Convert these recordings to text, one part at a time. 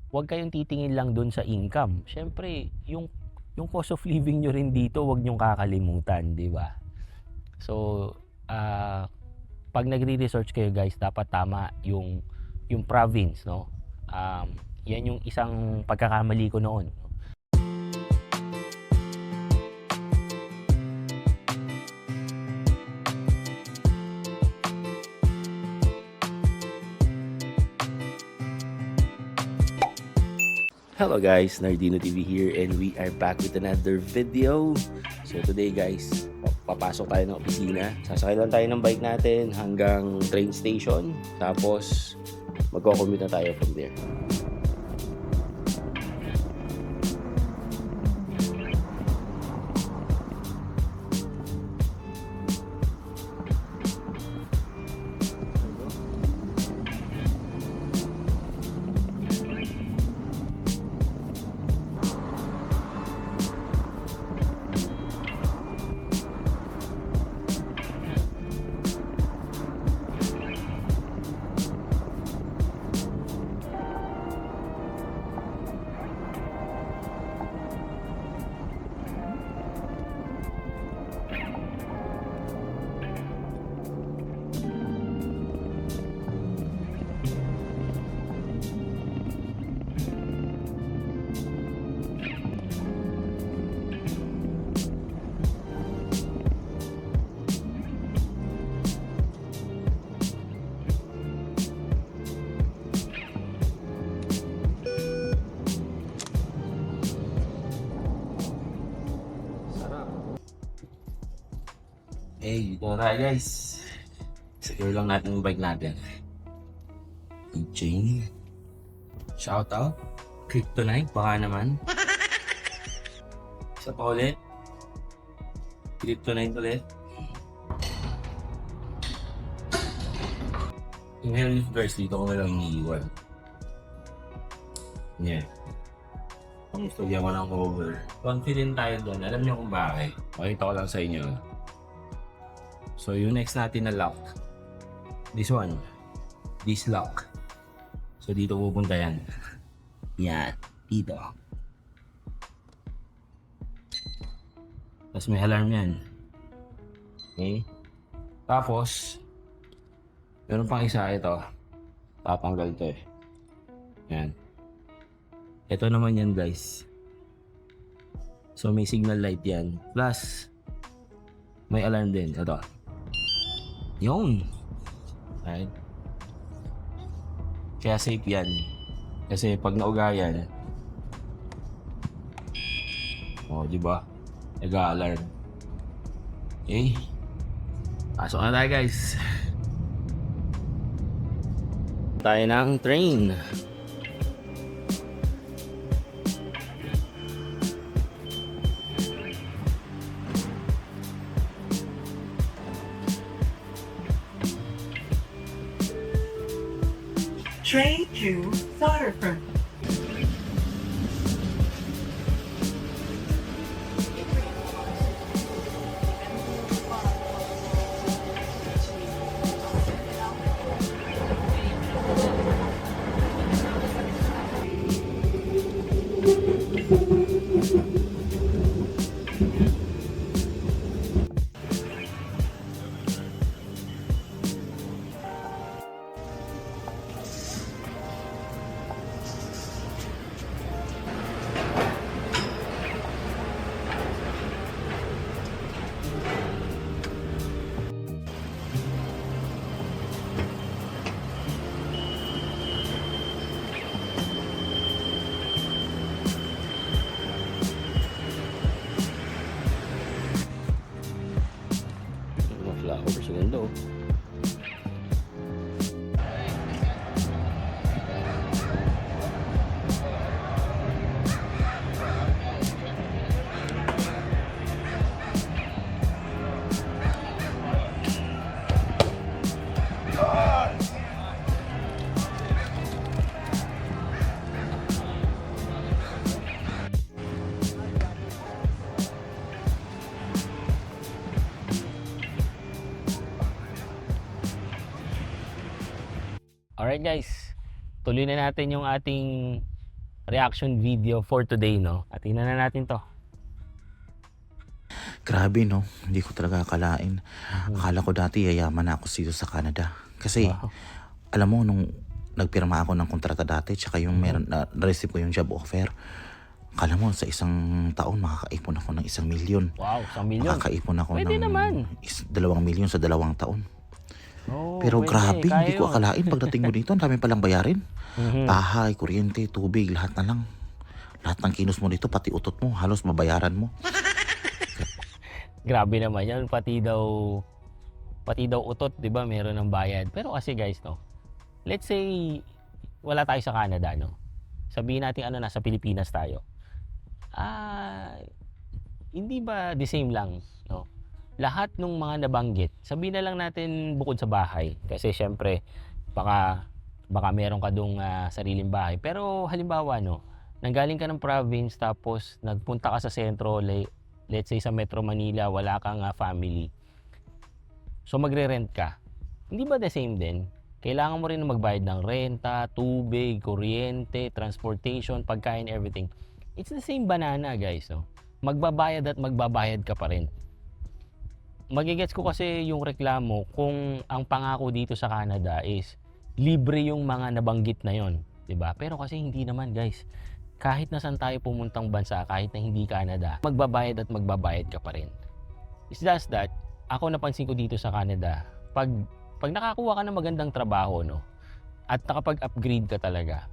huwag kayong titingin lang dun sa income. Siyempre, yung cost of living nyo rin dito, huwag nyong kakalimutan, di ba? So, ah, pag nagre-research kayo guys, dapat tama yung province, no? Yan yung isang pagkakamali ko noon. Hello guys, Nardino TV here and we are back with another video. So today guys, papasok tayo ng opisina. Sasakay lang tayo ng bike natin hanggang train station. Tapos magko-commute na tayo from there. Dito na tayo guys. Secure lang natin yung bike natin. Chain. Shout out. Kryptonite, baka naman. Isa pa ulit. Kryptonite ulit. Yung health guys, dito ko na lang iniiwan. Yeah. Gusto ko ng cover. Confident tayo doon. Alam niyo kung bakit. Pakita ko lang sa inyo. So yung next natin na lock, this one, this lock. So dito pupunta yan. Yan, dito. Tapos may alarm yan. Okay. Tapos, meron pang isa ito. Tatanggal to eh. Yan. Ito naman yan guys. So may signal light yan. Plus, may alarm din. Ito. Yun. Right. Kaya safe yan. Kasi pag naugayan, di ba? Nag-a-alarm. Okay. Pasok na tayo guys. Tayo ng train. Train to Waterfront. Over segundo. Alright guys, tuloy na natin yung ating reaction video for today, no? At tingnan na natin to. Grabe no, hindi ko talaga akalain. Akala ko dati yayaman na ako dito sa Canada. Kasi Wow. alam mo nung nagpirma ako ng kontrata dati tsaka yung meron na-receive ko yung job offer. Akala mo sa isang taon makakaipon ako ng 1,000,000. Wow, 1,000,000. Makakaipon ako Pwede ng naman. 2,000,000 sa 2 taon. Oh, Pero pwede, grabe, kaya hindi ko yun. akalain pagdating mo dito, ang dami palang bayarin. Mhm. Bahay, kuryente, tubig, lahat na lang. Lahat ng kinos mo dito, pati utot mo, halos mabayaran mo. Grabe naman yan, pati daw utot, 'di ba? Meron ng bayad. Pero kasi guys, no. Let's say wala tayo sa Canada, no. Sabihin natin nasa Pilipinas tayo. Hindi ba the same lang, no? Lahat ng mga nabanggit, sabihin na lang natin bukod sa bahay kasi syempre baka meron ka dong sariling bahay. Pero halimbawa, no, nanggaling ka ng province tapos nagpunta ka sa sentro, let's say sa Metro Manila, wala kang family. So magre-rent ka. Hindi ba the same din? Kailangan mo rin magbayad ng renta, tubig, kuryente, transportation, pagkain, everything. It's the same banana, guys, no? Magbabayad at magbabayad ka pa rin. Magigets ko kasi yung reklamo kung ang pangako dito sa Canada is libre yung mga nabanggit na yon, 'di ba? Pero kasi hindi naman, guys. Kahit na saan tayo pumuntang bansa, kahit na hindi Canada, magbabayad at magbabayad ka pa rin. It's just that ako napansin ko dito sa Canada, pag nakakuha ka ng magandang trabaho, no, at nakapag-upgrade ka talaga,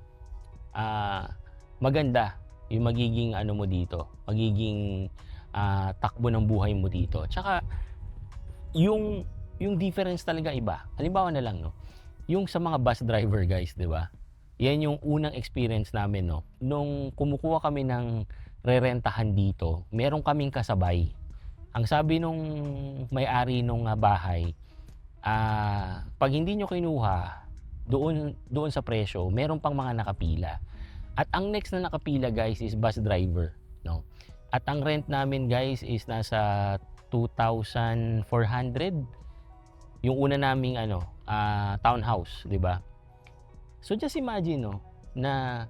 maganda yung magiging mo dito, magiging takbo ng buhay mo dito. Tsaka yung difference talaga iba. Halimbawa na lang, no, yung sa mga bus driver, guys, 'di ba? Yan yung unang experience namin, no. Nung kumukuha kami ng rerentahan dito, meron kaming kasabay. Ang sabi nung may-ari nung bahay, pag hindi nyo kinuha doon sa presyo, meron pang mga nakapila. At ang next na nakapila, guys, is bus driver, no. At ang rent namin, guys, is nasa 2,400. Yung una naming townhouse, 'di ba? So just imagine, no, na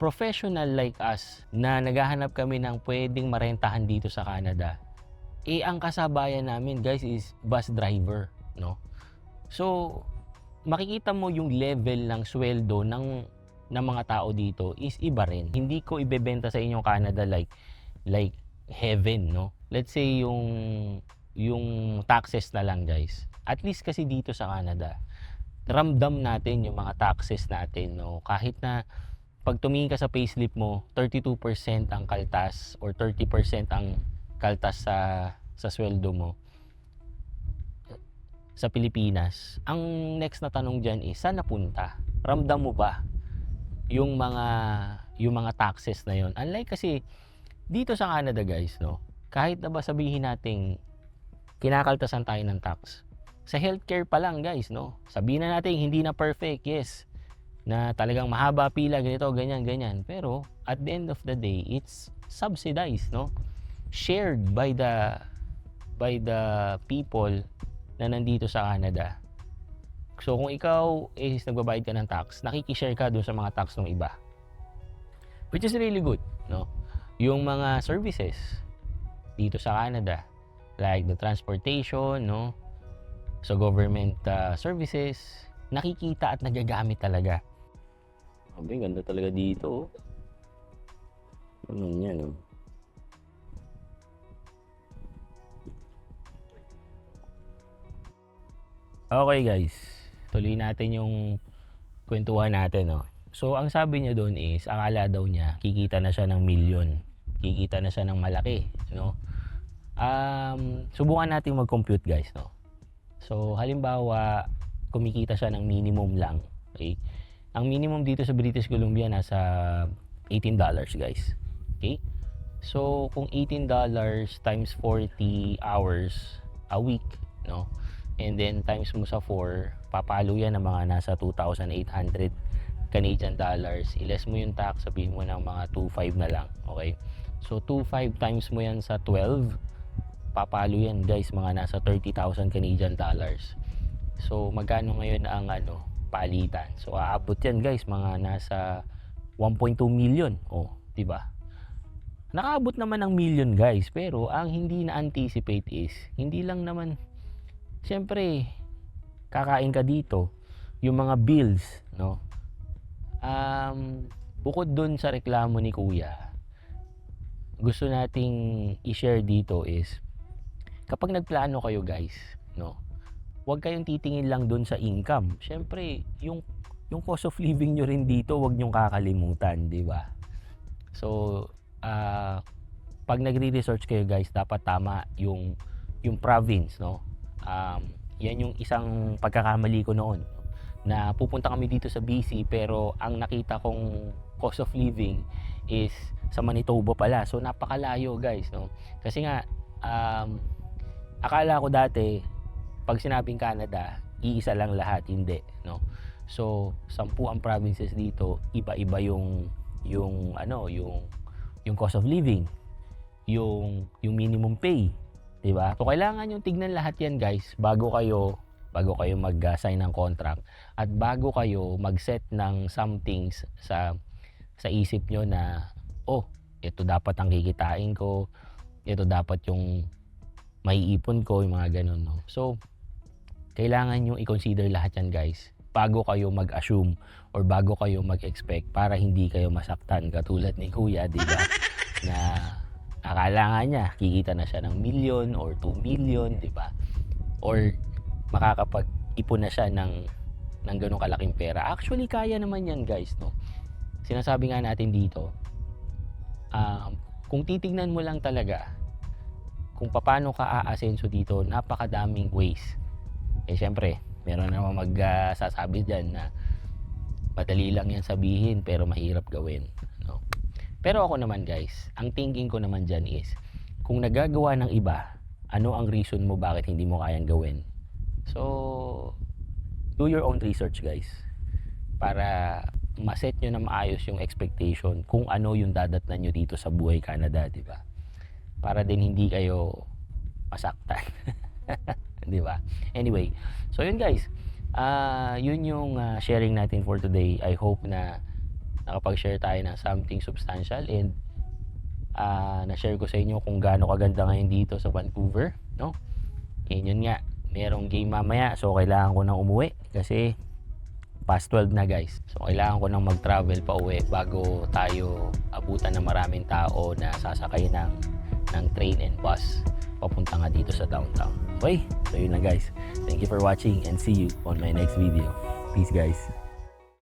professional like us na naghahanap kami ng pwedeng marentahan dito sa Canada. Ang kasabayan namin, guys, is bus driver, no? So makikita mo yung level ng sweldo ng mga tao dito is iba rin. Hindi ko ibebenta sa inyo Canada like heaven, no? Let's say yung taxes na lang, guys. At least kasi dito sa Canada, ramdam natin yung mga taxes natin, no? Kahit na pag tumingin ka sa payslip mo, 32% ang kaltas or 30% ang kaltas sa sweldo mo sa Pilipinas. Ang next na tanong diyan is, saan napunta? Ramdam mo ba yung mga taxes na yon? Unlike kasi dito sa Canada, guys, no, kahit na ba sabihin nating kinakaltasan tayo ng tax, sa healthcare pa lang, guys, no, sabihin na natin hindi na perfect, yes, na talagang mahaba pila, ganito, ganyan, pero at the end of the day, it's subsidized, no, shared by the people na nandito sa Canada. So kung ikaw is nagbabayad ka ng tax, nakikishare ka doon sa mga tax ng iba, which is really good, no. Yung mga services dito sa Canada, like the transportation, no, so government services, nakikita at nagagamit talaga. Sabi, ganda talaga dito. Ano yan, no? Okay, guys, tuloy natin yung kwentuhan natin, no. So ang sabi niya doon is, akala daw niya kikita na siya ng milyon, kikita na siya ng malaki, no. Subukan natin mag-compute, guys, no. So halimbawa kumikita siya ng minimum lang, okay? Ang minimum dito sa British Columbia nasa $18, guys. Okay? So kung $18 times 40 hours a week, no? And then times mo sa 4, papalo yan ng mga nasa 2,800 Canadian dollars. Iles mo yung tax, sabihin mo ng mga 2,500 na lang, okay? So 2,500 times mo yan sa 12, papalo yan, guys, mga nasa 30,000 Canadian dollars. So magkano ngayon ang palitan? So aabot yan, guys, mga nasa 1.2 million. Oh, 'di ba? Nakaabot naman ng million guys, pero ang hindi na-anticipate is, hindi lang naman, syempre, kakain ka dito, yung mga bills, no? Bukod dun sa reklamo ni Kuya, gusto nating i-share dito is, kapag nagplano kayo guys, no? Huwag kayong titingin lang dun sa income. Syempre, yung cost of living nyo rin dito, huwag nyong kakalimutan, di ba? So, pag nagre-research kayo guys, dapat tama yung province, no? Yan yung isang pagkakamali ko noon, na pupunta kami dito sa BC, pero ang nakita kong cost of living is sa Manitoba pala. So napakalayo guys, no? Kasi nga akala ko dati pag sinabing Canada, iisa lang lahat, hindi, no? So 10 ang provinces dito, iba-iba yung cost of living, yung minimum pay, 'di ba? So kailangan yung tignan lahat yan guys bago kayo mag-sign ng contract, at bago kayo mag-set ng some things sa isip nyo na, oh, ito dapat ang kikitain ko, ito dapat yung maiipon ko, yung mga ganun, no? So kailangan nyo i-consider lahat yan guys bago kayo mag-assume or bago kayo mag-expect, para hindi kayo masaktan katulad ni Kuya, di ba? Na akala nga niya kikita na siya ng million or 2 million, di ba? Or makakapag-ipon na siya ng ganong kalaking pera. Actually, kaya naman yan guys, no? Sinasabi nga natin dito, kung titignan mo lang talaga kung paano ka aasenso dito, napakadaming ways. Eh syempre, meron naman magsasabi dyan na madali lang yan sabihin pero mahirap gawin, no? Pero ako naman guys, ang thinking ko naman dyan is, kung nagagawa ng iba, ano ang reason mo bakit hindi mo kayang gawin? So, do your own research guys, para maset nyo na maayos yung expectation kung ano yung dadatnan nyo dito sa buhay Canada, di ba? Para din hindi kayo masaktan. Di ba? Anyway, so yun guys, yun yung sharing natin for today. I hope na nakapag-share tayo ng something substantial, and na-share ko sa inyo kung gaano kaganda ngayon dito sa Vancouver, no? And yun nga, merong game mamaya, so kailangan ko nang umuwi kasi past 12 na guys. So kailangan ko nang mag-travel pa uwi bago tayo abutan ng maraming tao na sasakay ng train and bus papunta nga dito sa downtown. Okay, so yun lang guys. Thank you for watching and see you on my next video. Peace guys.